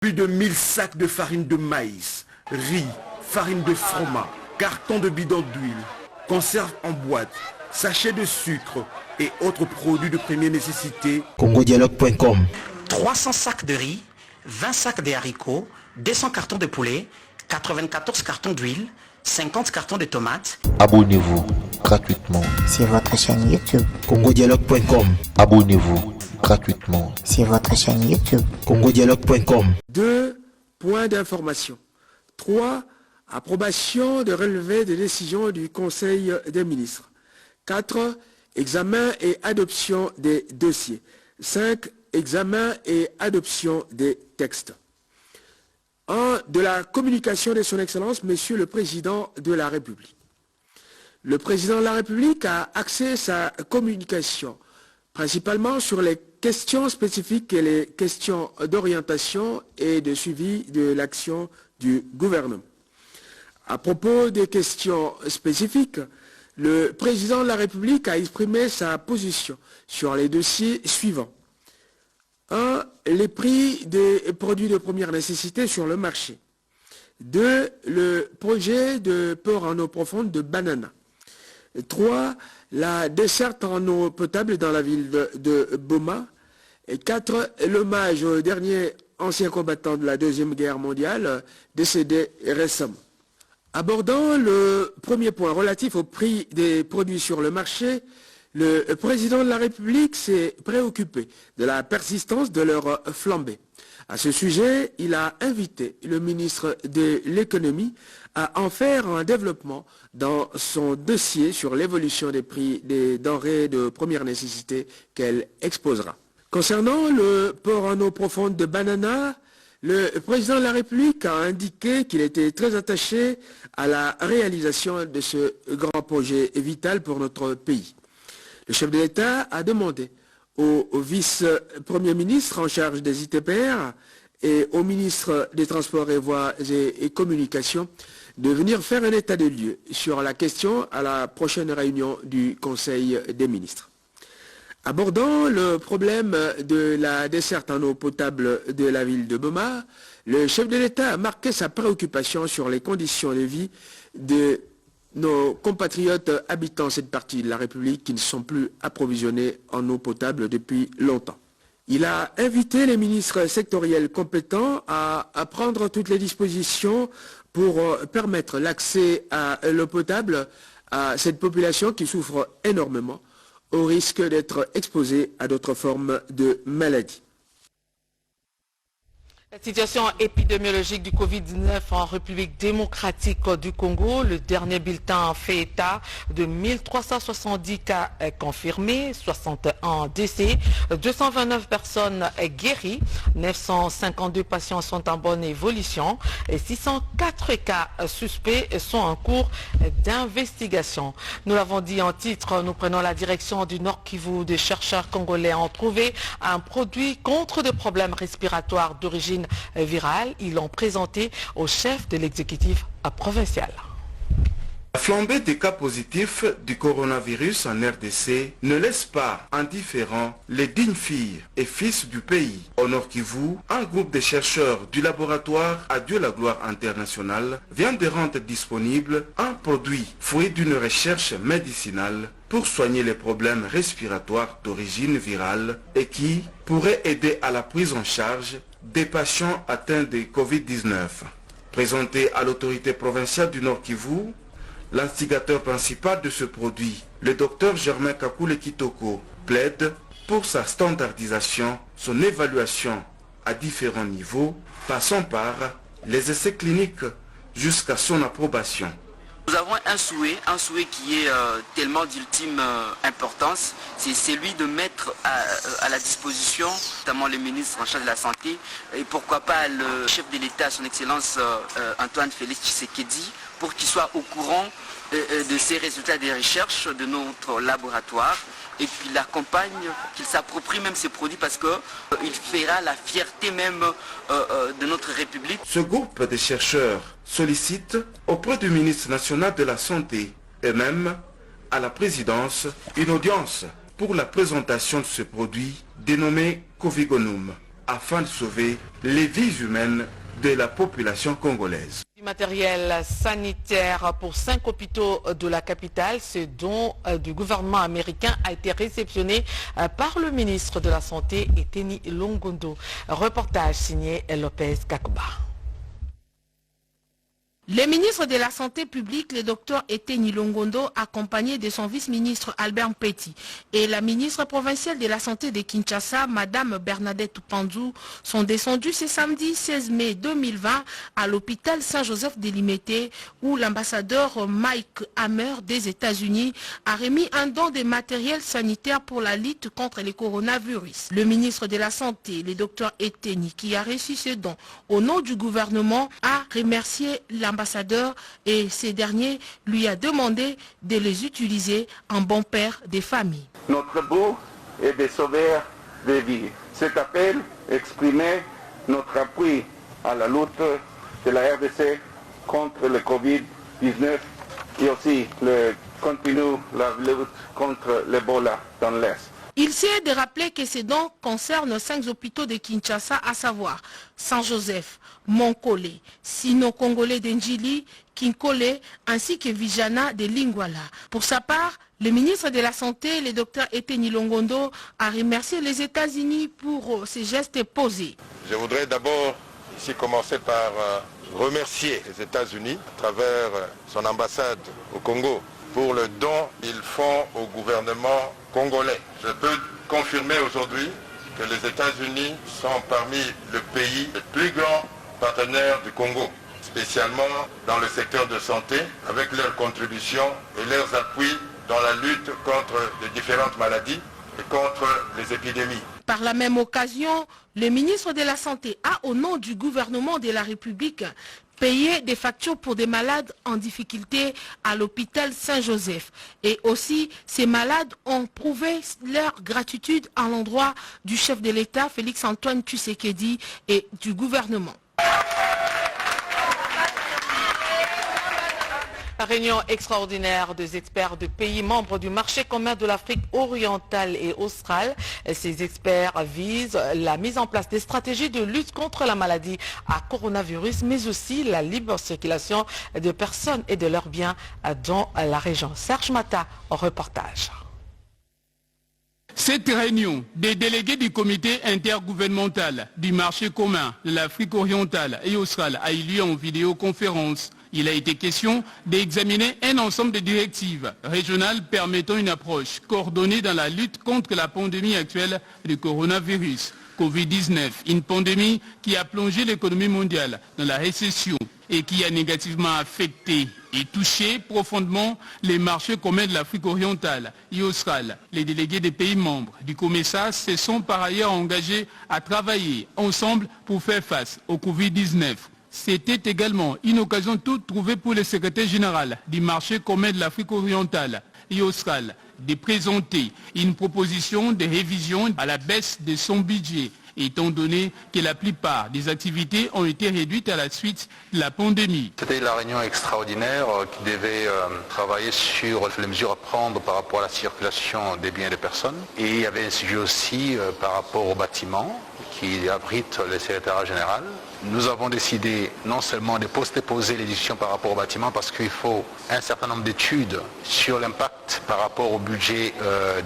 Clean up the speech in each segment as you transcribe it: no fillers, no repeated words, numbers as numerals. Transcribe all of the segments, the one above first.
Plus de 1000 sacs de farine de maïs, riz, farine de froment, cartons de bidons d'huile, conserves en boîte, sachets de sucre et autres produits de première nécessité. congodialogue.com 300 sacs de riz, 20 sacs de haricots, 200 cartons de poulet, 94 cartons d'huile, 50 cartons de tomates. Abonnez-vous gratuitement sur votre chaîne YouTube. congodialogue.com. Abonnez-vous gratuitement sur votre chaîne YouTube. congodialogue.com. 2. Point d'information. 3. Approbation de relevé des décisions du Conseil des ministres. 4. Examen et adoption des dossiers. 5. Examen et adoption des textes. 1. De la communication de son Excellence, Monsieur le Président de la République. Le Président de la République a axé sa communication principalement sur les questions spécifiques et les questions d'orientation et de suivi de l'action du gouvernement. À propos des questions spécifiques, le Président de la République a exprimé sa position sur les dossiers suivants. 1. Les prix des produits de première nécessité sur le marché. 2. Le projet de port en eau profonde de Banana. 3. La desserte en eau potable dans la ville de Boma. Et 4. L'hommage au dernier ancien combattant de la Deuxième Guerre mondiale, décédé récemment. Abordant le premier point relatif au prix des produits sur le marché, le Président de la République s'est préoccupé de la persistance de leur flambée. À ce sujet, il a invité le ministre de l'Économie à en faire un développement dans son dossier sur l'évolution des prix des denrées de première nécessité qu'elle exposera. Concernant le port en eau profonde de Banana, le Président de la République a indiqué qu'il était très attaché à la réalisation de ce grand projet vital pour notre pays. Le chef de l'État a demandé au vice-premier ministre en charge des ITPR et au ministre des Transports et Voies et Communications de venir faire un état des lieux sur la question à la prochaine réunion du Conseil des ministres. Abordant le problème de la desserte en eau potable de la ville de Boma, le chef de l'État a marqué sa préoccupation sur les conditions de vie de nos compatriotes habitant cette partie de la République qui ne sont plus approvisionnés en eau potable depuis longtemps. Il a invité les ministres sectoriels compétents à prendre toutes les dispositions pour permettre l'accès à l'eau potable à cette population qui souffre énormément au risque d'être exposée à d'autres formes de maladies. La situation épidémiologique du Covid-19 en République démocratique du Congo, le dernier bulletin fait état de 1370 cas confirmés, 61 décès, 229 personnes guéries, 952 patients sont en bonne évolution et 604 cas suspects sont en cours d'investigation. Nous l'avons dit en titre, nous prenons la direction du Nord Kivu. Des chercheurs congolais ont trouvé un produit contre des problèmes respiratoires d'origine virale. Ils l'ont présenté au chef de l'exécutif provincial. La flambée des cas positifs du coronavirus en RDC ne laisse pas indifférents les dignes filles et fils du pays. Au Nord Kivu, un groupe de chercheurs du laboratoire Adieu la gloire internationale vient de rendre disponible un produit fruit d'une recherche médicinale pour soigner les problèmes respiratoires d'origine virale et qui pourrait aider à la prise en charge des patients atteints de Covid-19. Présenté à l'autorité provinciale du Nord Kivu, l'instigateur principal de ce produit, le docteur Germain Kakule Kitoko, plaide pour sa standardisation, son évaluation à différents niveaux, passant par les essais cliniques jusqu'à son approbation. Nous avons un souhait qui est tellement d'ultime importance, c'est celui de mettre à la disposition, notamment le ministre en charge de la Santé, et pourquoi pas le chef de l'État, son Excellence Antoine Félix Tshisekedi, pour qu'il soit au courant de ces résultats des recherches de notre laboratoire et puis l'accompagne, qu'il s'approprie même ces produits parce qu'il fera la fierté même de notre République. Ce groupe de chercheurs sollicite auprès du ministre national de la Santé et même à la présidence une audience pour la présentation de ce produit dénommé Covigonum afin de sauver les vies humaines de la population congolaise. Du matériel sanitaire pour 5 hôpitaux de la capitale, ce don du gouvernement américain a été réceptionné par le ministre de la Santé, Eteni Longondo. Reportage signé Lopez Kakuba. Le ministre de la Santé publique, le docteur Eteni Longondo, accompagné de son vice-ministre Albert Petit et la ministre provinciale de la Santé de Kinshasa, Madame Bernadette Panzou, sont descendus ce samedi 16 mai 2020 à l'hôpital Saint-Joseph de Limete, où l'ambassadeur Mike Hammer des États-Unis a remis un don de matériel sanitaire pour la lutte contre le coronavirus. Le ministre de la Santé, le docteur Eteni, qui a reçu ce don au nom du gouvernement, a remercié l'ambassadeur et ce dernier lui a demandé de les utiliser en bon père des familles. Notre but est de sauver des vies. Cet appel exprimait notre appui à la lutte de la RDC contre le Covid-19 et aussi continue la lutte contre l'Ebola dans l'Est. Il s'est de rappeler que ces dons concernent 5 hôpitaux de Kinshasa, à savoir Saint-Joseph, Monkole, Sino-Congolais d'Enjili, Kinkole, ainsi que Vijana de Lingwala. Pour sa part, le ministre de la Santé, le docteur Eteni Longondo, a remercié les États-Unis pour ces gestes posés. Je voudrais d'abord ici commencer par remercier les États-Unis à travers son ambassade au Congo pour le don qu'ils font au gouvernement congolais. Je peux confirmer aujourd'hui que les États-Unis sont parmi les pays les plus grands partenaires du Congo, spécialement dans le secteur de santé, avec leurs contributions et leurs appuis dans la lutte contre les différentes maladies et contre les épidémies. Par la même occasion, le ministre de la Santé a, au nom du gouvernement de la République, payé des factures pour des malades en difficulté à l'hôpital Saint-Joseph. Et aussi, ces malades ont prouvé leur gratitude à l'endroit du chef de l'État, Félix-Antoine Tshisekedi, et du gouvernement. Réunion extraordinaire des experts de pays membres du marché commun de l'Afrique orientale et australe. Ces experts visent la mise en place des stratégies de lutte contre la maladie à coronavirus, mais aussi la libre circulation de personnes et de leurs biens dans la région. Serge Mata, en reportage. Cette réunion des délégués du comité intergouvernemental du marché commun de l'Afrique orientale et australe a eu lieu en vidéoconférence. Il a été question d'examiner un ensemble de directives régionales permettant une approche coordonnée dans la lutte contre la pandémie actuelle du coronavirus, Covid-19, une pandémie qui a plongé l'économie mondiale dans la récession et qui a négativement affecté et touché profondément les marchés communs de l'Afrique orientale et australe. Les délégués des pays membres du COMESA se sont par ailleurs engagés à travailler ensemble pour faire face au Covid-19. C'était également une occasion toute trouvée pour le secrétaire général du marché commun de l'Afrique orientale et australe de présenter une proposition de révision à la baisse de son budget, étant donné que la plupart des activités ont été réduites à la suite de la pandémie. C'était la réunion extraordinaire qui devait travailler sur les mesures à prendre par rapport à la circulation des biens et des personnes. Et il y avait un sujet aussi par rapport au bâtiment qui abrite le secrétariat général. Nous avons décidé non seulement de poser les discussions par rapport au bâtiment parce qu'il faut un certain nombre d'études sur l'impact par rapport au budget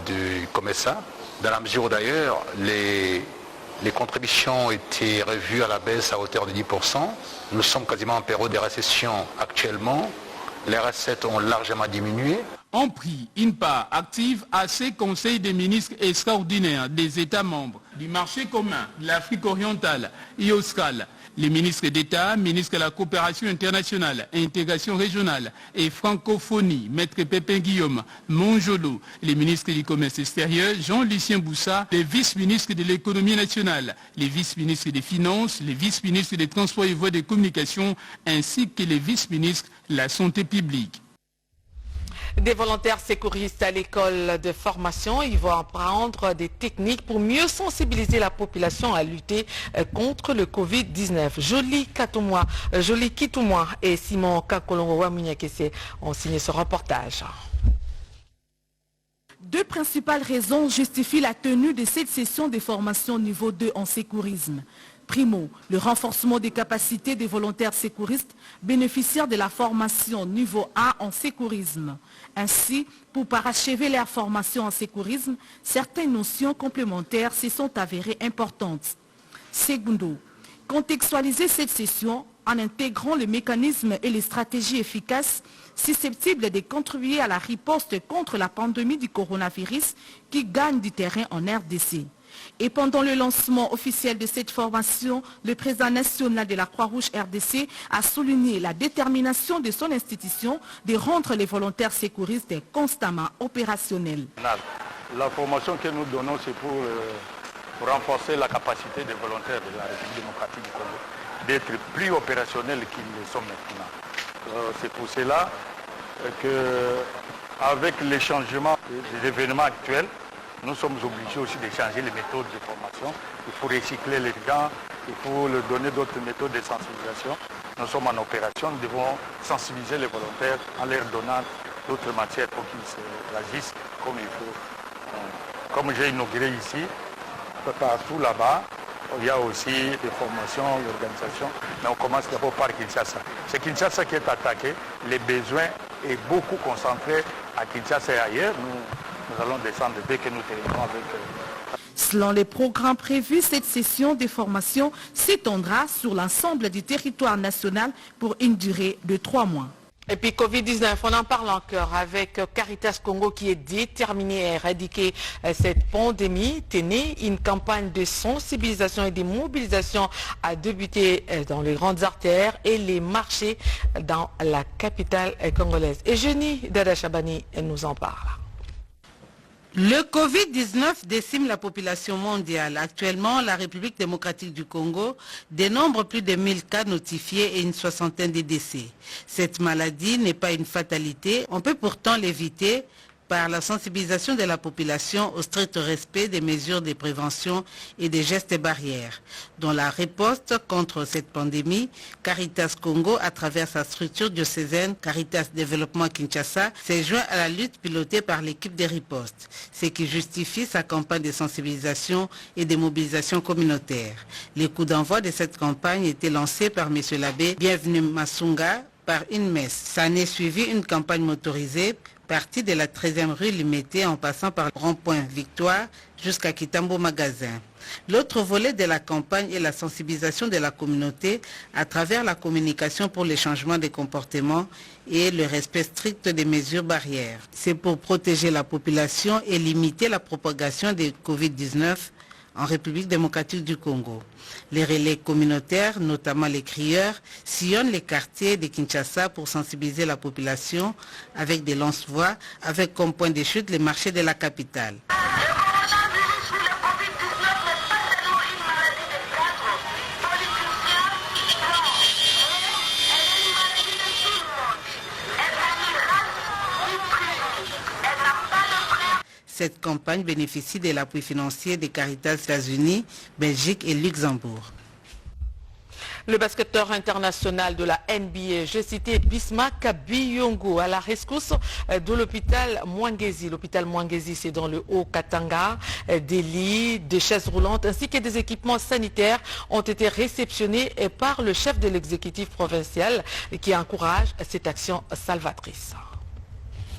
du COMESA, dans la mesure où d'ailleurs les contributions ont été revues à la baisse à hauteur de 10%. Nous sommes quasiment en période de récession actuellement. Les recettes ont largement diminué. Ont pris une part active à ces conseils des ministres extraordinaires des États membres du marché commun de l'Afrique orientale et australe. Les ministres d'État, ministres de la coopération internationale, intégration régionale et francophonie, Maître Pépin Guillaume, Monjolo, les ministres du commerce extérieur, Jean-Lucien Boussa, les vice-ministres de l'économie nationale, les vice-ministres des finances, les vice-ministres des transports et voies de communication, ainsi que les vice-ministres de la santé publique. Des volontaires sécuristes à l'école de formation, ils vont apprendre des techniques pour mieux sensibiliser la population à lutter contre le Covid-19. Jolie Kitoumoua et Simon Kakolongo Wamunyakese ont signé ce reportage. Deux principales raisons justifient la tenue de cette session de formation niveau 2 en sécurisme. Primo, le renforcement des capacités des volontaires sécuristes bénéficiaires de la formation niveau 1 en sécurisme. Ainsi, pour parachever leur formation en sécurisme, certaines notions complémentaires se sont avérées importantes. Segundo, contextualiser cette session en intégrant les mécanismes et les stratégies efficaces susceptibles de contribuer à la riposte contre la pandémie du coronavirus qui gagne du terrain en RDC. Et pendant le lancement officiel de cette formation, le président national de la Croix-Rouge RDC a souligné la détermination de son institution de rendre les volontaires sécuristes constamment opérationnels. La formation que nous donnons, c'est pour renforcer la capacité des volontaires de la République démocratique du Congo d'être plus opérationnels qu'ils le sont maintenant. C'est pour cela qu'avec les changements des événements actuels, nous sommes obligés aussi de changer les méthodes de formation. Il faut recycler les gens, il faut leur donner d'autres méthodes de sensibilisation. Nous sommes en opération, nous devons sensibiliser les volontaires en leur donnant d'autres matières pour qu'ils agissent comme il faut. Comme j'ai inauguré ici, partout là-bas, il y a aussi des formations, l'organisation, mais on commence d'abord par Kinshasa. C'est Kinshasa qui est attaqué, les besoins est beaucoup concentrés à Kinshasa et ailleurs. Nous allons descendre dès que nous terminons avec... Selon les programmes prévus, cette session de formation s'étendra sur l'ensemble du territoire national pour une durée de 3 mois. Et puis Covid-19, on en parle encore avec Caritas Congo qui est déterminé à éradiquer cette pandémie. Une campagne de sensibilisation et de mobilisation a débuté dans les grandes artères et les marchés dans la capitale congolaise. Et Jenny Dada Chabani nous en parle. Le Covid-19 décime la population mondiale. Actuellement, la République démocratique du Congo dénombre plus de 1000 cas notifiés et une soixantaine de décès. Cette maladie n'est pas une fatalité. On peut pourtant l'éviter par la sensibilisation de la population au strict respect des mesures de prévention et des gestes barrières. Dans la riposte contre cette pandémie, Caritas Congo, à travers sa structure diocésaine Caritas Développement Kinshasa, s'est joint à la lutte pilotée par l'équipe de riposte, ce qui justifie sa campagne de sensibilisation et de mobilisation communautaire. Les coups d'envoi de cette campagne étaient lancés par M. l'abbé Bienvenu Masunga par une messe. Ça n'est suivi une campagne motorisée partie de la 13e rue Limité en passant par le rond-point Victoire jusqu'à Kitambo Magasin. L'autre volet de la campagne est la sensibilisation de la communauté à travers la communication pour les changements de comportement et le respect strict des mesures barrières. C'est pour protéger la population et limiter la propagation de Covid-19 en République démocratique du Congo. Les relais communautaires, notamment les crieurs, sillonnent les quartiers de Kinshasa pour sensibiliser la population avec des lance-voix, avec comme point de chute les marchés de la capitale. Cette campagne bénéficie de l'appui financier des Caritas États-Unis, Belgique et Luxembourg. Le basketteur international de la NBA, je citais Bismack Biyongo à la rescousse de l'hôpital Mwangezi. L'hôpital Mwangezi, c'est dans le Haut-Katanga. Des lits, des chaises roulantes ainsi que des équipements sanitaires ont été réceptionnés par le chef de l'exécutif provincial qui encourage cette action salvatrice.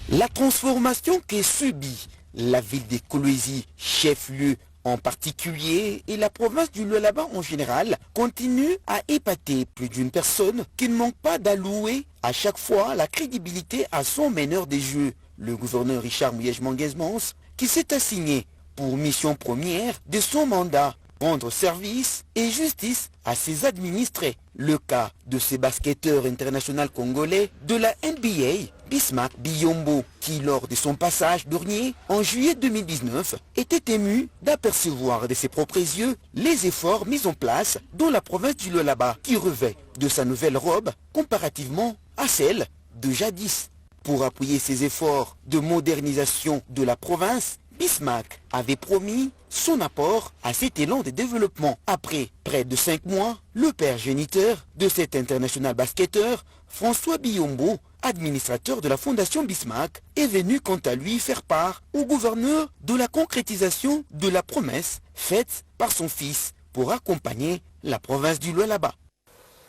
La transformation qu'est subie la ville de Kolwezi, chef-lieu en particulier, et la province du Lualaba en général, continue à épater plus d'une personne qui ne manque pas d'allouer à chaque fois la crédibilité à son meneur des jeux, le gouverneur Richard Mouyej-Manguez-Mons, qui s'est assigné pour mission première de son mandat, rendre service et justice à ses administrés. Le cas de ces basketteurs internationaux congolais de la NBA, Bismack Biyombo, qui lors de son passage dernier, en juillet 2019, était ému d'apercevoir de ses propres yeux les efforts mis en place dans la province du Lualaba, qui revêt de sa nouvelle robe comparativement à celle de jadis. Pour appuyer ses efforts de modernisation de la province, Bismarck avait promis son apport à cet élan de développement. Après près de 5 mois, le père géniteur de cet international basketteur, François Biombo, administrateur de la Fondation Bismarck, est venu quant à lui faire part au gouverneur de la concrétisation de la promesse faite par son fils pour accompagner la province du Lualaba.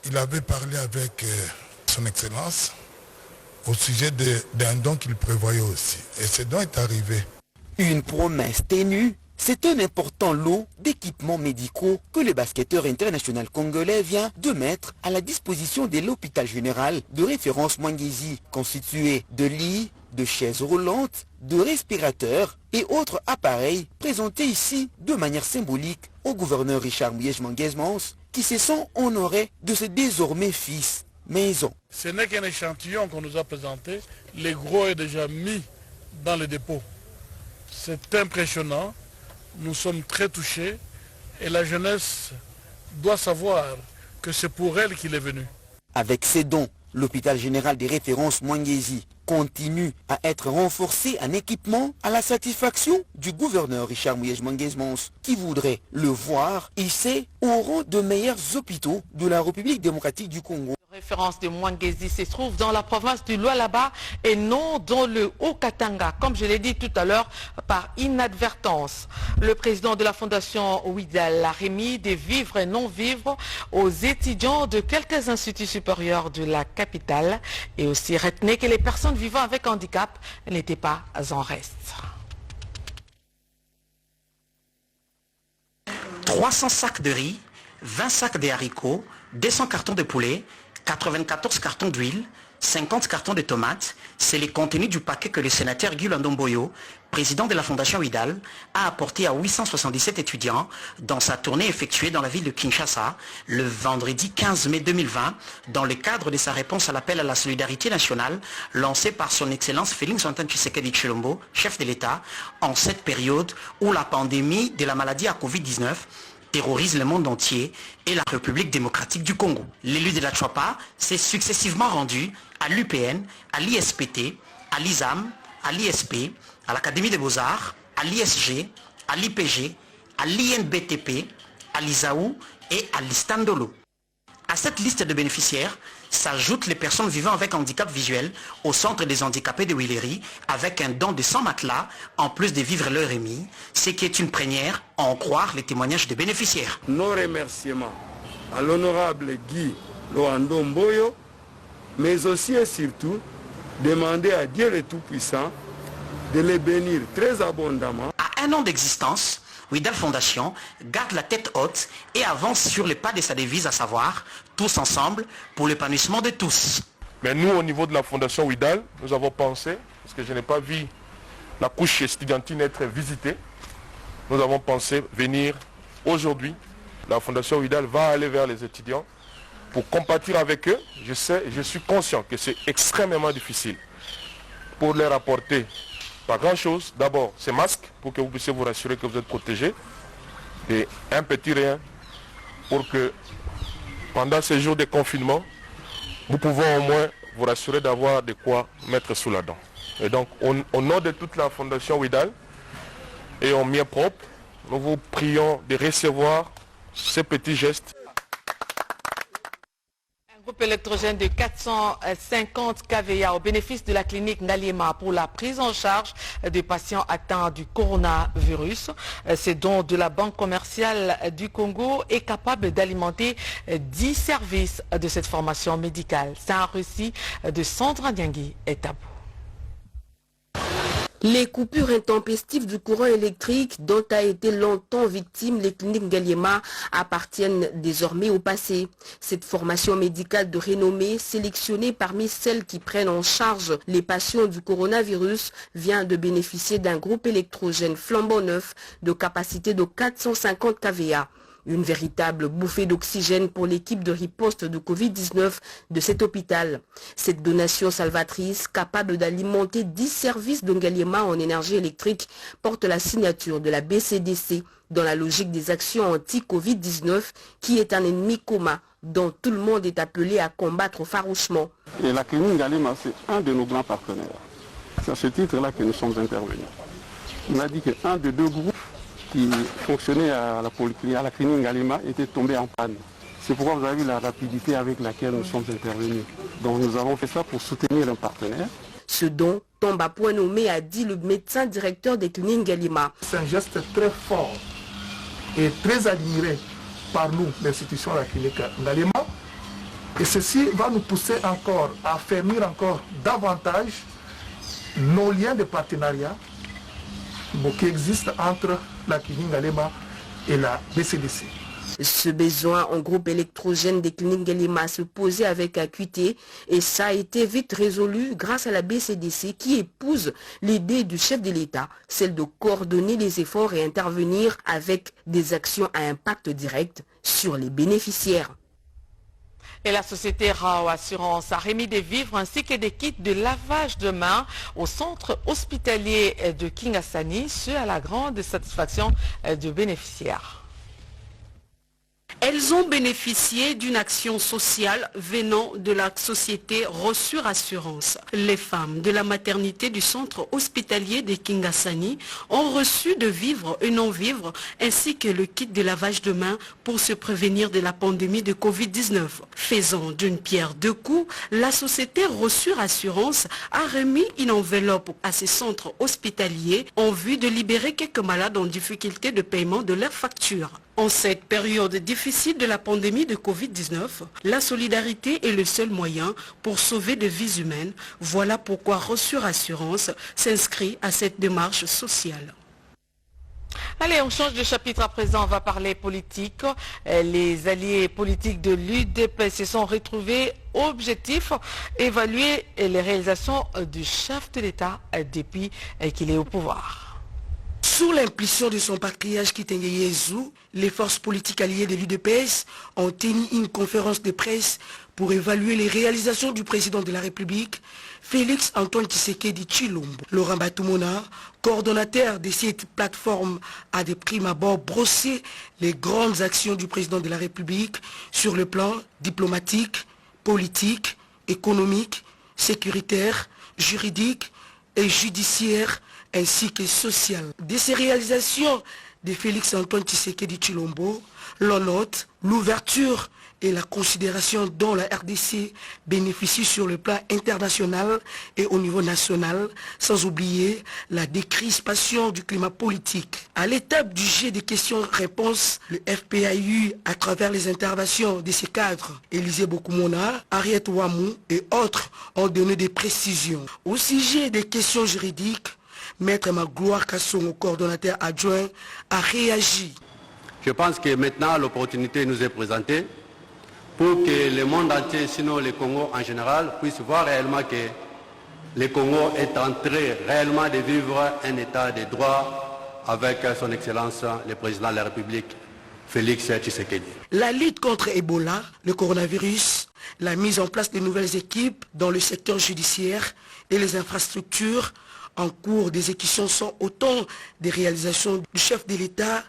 Il avait parlé avec son Excellence au sujet d'un don qu'il prévoyait aussi. Et ce don est arrivé. Une promesse ténue, c'est un important lot d'équipements médicaux que le basketteur international congolais vient de mettre à la disposition de l'hôpital général de référence Mwangezi, constitué de lits, de chaises roulantes, de respirateurs et autres appareils présentés ici de manière symbolique au gouverneur Richard Mouyej-Manguez-Mons, qui se sent honoré de ce désormais fils maison. Ce n'est qu'un échantillon qu'on nous a présenté, le gros est déjà mis dans le dépôt. C'est impressionnant, nous sommes très touchés et la jeunesse doit savoir que c'est pour elle qu'il est venu. Avec ces dons, l'hôpital général des références Mwangezi continue à être renforcé en équipement à la satisfaction du gouverneur Richard Mouyej-Manguez-Mons qui voudrait le voir hissé au rang de meilleurs hôpitaux de la République démocratique du Congo. La référence de Mwangezi se trouve dans la province du Lualaba et non dans le Haut-Katanga, comme je l'ai dit tout à l'heure par inadvertance. Le président de la fondation Ouidal a remis des vivres et non-vivres aux étudiants de quelques instituts supérieurs de la capitale et aussi retenait que les personnes vivant avec handicap n'étaient pas en reste. 300 sacs de riz, 20 sacs de haricots, 200 cartons de poulet, 94 cartons d'huile, 50 cartons de tomates, c'est le contenu du paquet que le sénateur Guy Landomboyo, président de la Fondation Ouidal, a apporté à 877 étudiants dans sa tournée effectuée dans la ville de Kinshasa le vendredi 15 mai 2020 dans le cadre de sa réponse à l'appel à la solidarité nationale lancé par son Excellence Félix Antoine Tshisekedi Tshilombo, chef de l'État, en cette période où la pandémie de la maladie à Covid-19 terrorise le monde entier et la République démocratique du Congo. L'élu de la Chouapa s'est successivement rendu à l'UPN, à l'ISPT, à l'ISAM, à l'ISP, à l'Académie des Beaux-Arts, à l'ISG, à l'IPG, à l'INBTP, à l'ISAOU et à l'Istandolo. À cette liste de bénéficiaires s'ajoutent les personnes vivant avec handicap visuel au centre des handicapés de Willery avec un don de 100 matelas en plus de vivres leur remis, ce qui est une première à en croire les témoignages des bénéficiaires. Nos remerciements à l'honorable Guy Landomboyo, mais aussi et surtout demander à Dieu le Tout-Puissant de les bénir très abondamment. À un an d'existence, Ouidal Fondation garde la tête haute et avance sur les pas de sa devise, à savoir tous ensemble pour l'épanouissement de tous. Mais nous, au niveau de la Fondation Ouidal, nous avons pensé, parce que je n'ai pas vu la couche estudiantine être visitée, nous avons pensé venir aujourd'hui. La Fondation Ouidal va aller vers les étudiants pour compatir avec eux. Je suis conscient que c'est extrêmement difficile pour leur apporter pas grand-chose. D'abord, ces masques pour que vous puissiez vous rassurer que vous êtes protégés. Et un petit rien pour que pendant ces jours de confinement, nous pouvons au moins vous rassurer d'avoir de quoi mettre sous la dent. Et donc, au nom de toute la Fondation Ouidal et en mien propre, nous vous prions de recevoir ces petits gestes. Groupe électrogène de 450 kVA au bénéfice de la clinique Ngaliema pour la prise en charge des patients atteints du coronavirus. C'est donc de la Banque commerciale du Congo est capable d'alimenter 10 services de cette formation médicale. C'est un récit de Sandra Nyangui et Tabou. Les coupures intempestives du courant électrique dont a été longtemps victime les cliniques Ngaliema appartiennent désormais au passé. Cette formation médicale de renommée, sélectionnée parmi celles qui prennent en charge les patients du coronavirus, vient de bénéficier d'un groupe électrogène flambant neuf de capacité de 450 kVA. Une véritable bouffée d'oxygène pour l'équipe de riposte de Covid-19 de cet hôpital. Cette donation salvatrice, capable d'alimenter 10 services de Ngaliema en énergie électrique, porte la signature de la BCDC dans la logique des actions anti-Covid-19 qui est un ennemi commun dont tout le monde est appelé à combattre farouchement. Et la clinique Ngaliema, c'est un de nos grands partenaires. C'est à ce titre-là que nous sommes intervenus. Il m'a dit qu'un des deux groupes qui fonctionnait à la clinique Ngalema était tombé en panne. C'est pourquoi vous avez vu la rapidité avec laquelle nous sommes intervenus. Donc nous avons fait ça pour soutenir un partenaire. Ce dont Tomba Point Nommé a dit le médecin directeur des cliniques Ngalema. C'est un geste très fort et très admiré par nous, l'institution de la clinique Ngalema. Et ceci va nous pousser encore à affermir encore davantage nos liens de partenariat qui existent entre la clinique Ngalema et la BCDC. Ce besoin en groupe électrogène des cliniques Ngalema se posait avec acuité et ça a été vite résolu grâce à la BCDC qui épouse l'idée du chef de l'État, celle de coordonner les efforts et intervenir avec des actions à impact direct sur les bénéficiaires. Et la société Rao Assurance a remis des vivres ainsi que des kits de lavage de mains au centre hospitalier de Kingasani, ce à la grande satisfaction des bénéficiaires. Elles ont bénéficié d'une action sociale venant de la société Rossure Assurance. Les femmes de la maternité du centre hospitalier de Kingasani ont reçu de vivres et non-vivres ainsi que le kit de lavage de mains pour se prévenir de la pandémie de Covid-19. Faisant d'une pierre deux coups, la société Rossure Assurance a remis une enveloppe à ces centres hospitaliers en vue de libérer quelques malades en difficulté de paiement de leurs factures. En cette période difficile de la pandémie de Covid-19, la solidarité est le seul moyen pour sauver des vies humaines. Voilà pourquoi Rossure Assurance s'inscrit à cette démarche sociale. Allez, on change de chapitre à présent, on va parler politique. Les alliés politiques de l'UDP se sont retrouvés objectif, évaluer les réalisations du chef de l'État depuis qu'il est au pouvoir. Sous l'impulsion de son patriarche Kitenge Yezu, les forces politiques alliées de l'UDPS ont tenu une conférence de presse pour évaluer les réalisations du président de la République, Félix Antoine Tshisekedi Tshilombo. Laurent Batoumona, coordonnateur de cette plateforme, a de prime abord brossé les grandes actions du président de la République sur le plan diplomatique, politique, économique, sécuritaire, juridique et judiciaire, ainsi que social. De ces réalisations de Félix Antoine Tshisekedi Tshilombo, l'on note l'ouverture et la considération dont la RDC bénéficie sur le plan international et au niveau national, sans oublier la décrispation du climat politique. À l'étape du jet des questions-réponses, le FPAU, à travers les interventions de ses cadres, Élisée Bokoumona, Ariette Ouamou et autres, ont donné des précisions. Au sujet des questions juridiques, Maître Magloire Kassongo, coordonnateur adjoint, a réagi. Je pense que maintenant l'opportunité nous est présentée pour que le monde entier, sinon le Congo en général, puisse voir réellement que le Congo est en train réellement de vivre un état de droit avec son Excellence le Président de la République, Félix Tshisekedi. La lutte contre Ebola, le coronavirus, la mise en place de nouvelles équipes dans le secteur judiciaire et les infrastructures en cours d'exécution sont autant des réalisations du chef de l'État.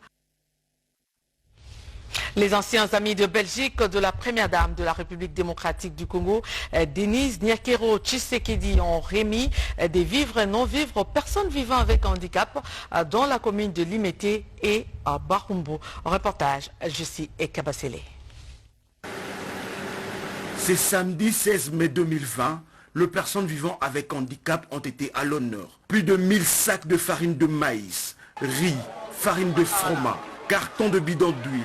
Les anciens amis de Belgique de la première dame de la République démocratique du Congo, Denise Nyakero Tshisekedi, ont remis des vivres et non-vivres aux personnes vivant avec handicap dans la commune de Limete et à Barumbo. Reportage, Jussi et Kabasele. C'est samedi 16 mai 2020. Les personnes vivant avec handicap ont été à l'honneur. Plus de 1000 sacs de farine de maïs, riz, farine de froment, cartons de bidons d'huile,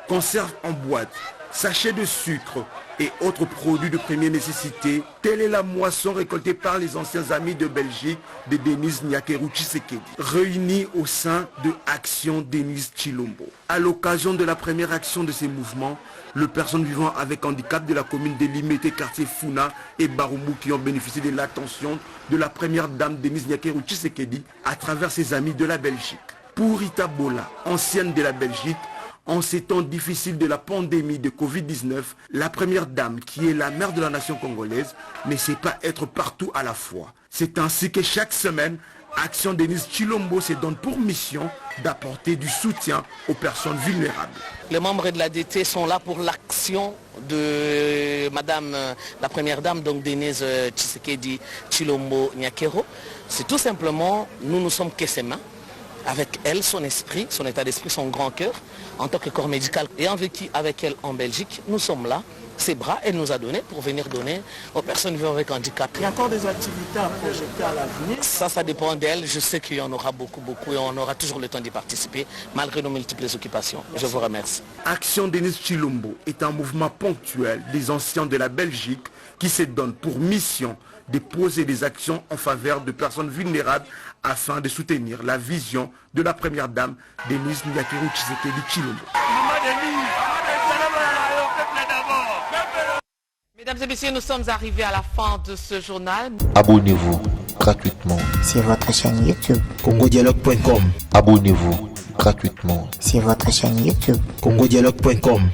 conserves en boîte, sachets de sucre et autres produits de première nécessité. Telle est la moisson récoltée par les anciens amis de Belgique de Denise Nyakero Tshisekedi, réunis au sein de Action Denise Tshilombo. À l'occasion de la première action de ces mouvements, les personnes vivant avec handicap de la commune de Limete, quartier Funa et Barumbu qui ont bénéficié de l'attention de la première dame Denise Nyakero Tshisekedi à travers ses amis de la Belgique. Pour Rita Bola, ancienne de la Belgique, en ces temps difficiles de la pandémie de Covid-19, la première dame qui est la mère de la nation congolaise ne sait pas être partout à la fois. C'est ainsi que chaque semaine, Action Denise Tshilombo se donne pour mission d'apporter du soutien aux personnes vulnérables. Les membres de l'ADT sont là pour l'action de Madame la Première Dame, donc Denise Tshisekedi Tshilombo Nyakero. C'est tout simplement, nous ne sommes que ses mains. avec elle, son esprit, son état d'esprit, son grand cœur, en tant que corps médical. Ayant vécu avec elle en Belgique, nous sommes là. Ses bras, elle nous a donné pour venir donner aux personnes vivant avec handicap. Il y a encore des activités à projeter à l'avenir. Ça dépend d'elle. Je sais qu'il y en aura beaucoup et on aura toujours le temps d'y participer, malgré nos multiples occupations. Je vous remercie. Action Denis Chilombo est un mouvement ponctuel des anciens de la Belgique qui se donne pour mission de poser des actions en faveur de personnes vulnérables afin de soutenir la vision de la première dame Denise Nyakeru Tshisekedi Chilombo. Mesdames et messieurs, nous sommes arrivés à la fin de ce journal. Abonnez-vous gratuitement sur votre chaîne YouTube congodialogue.com. Abonnez-vous gratuitement sur votre chaîne YouTube congodialogue.com.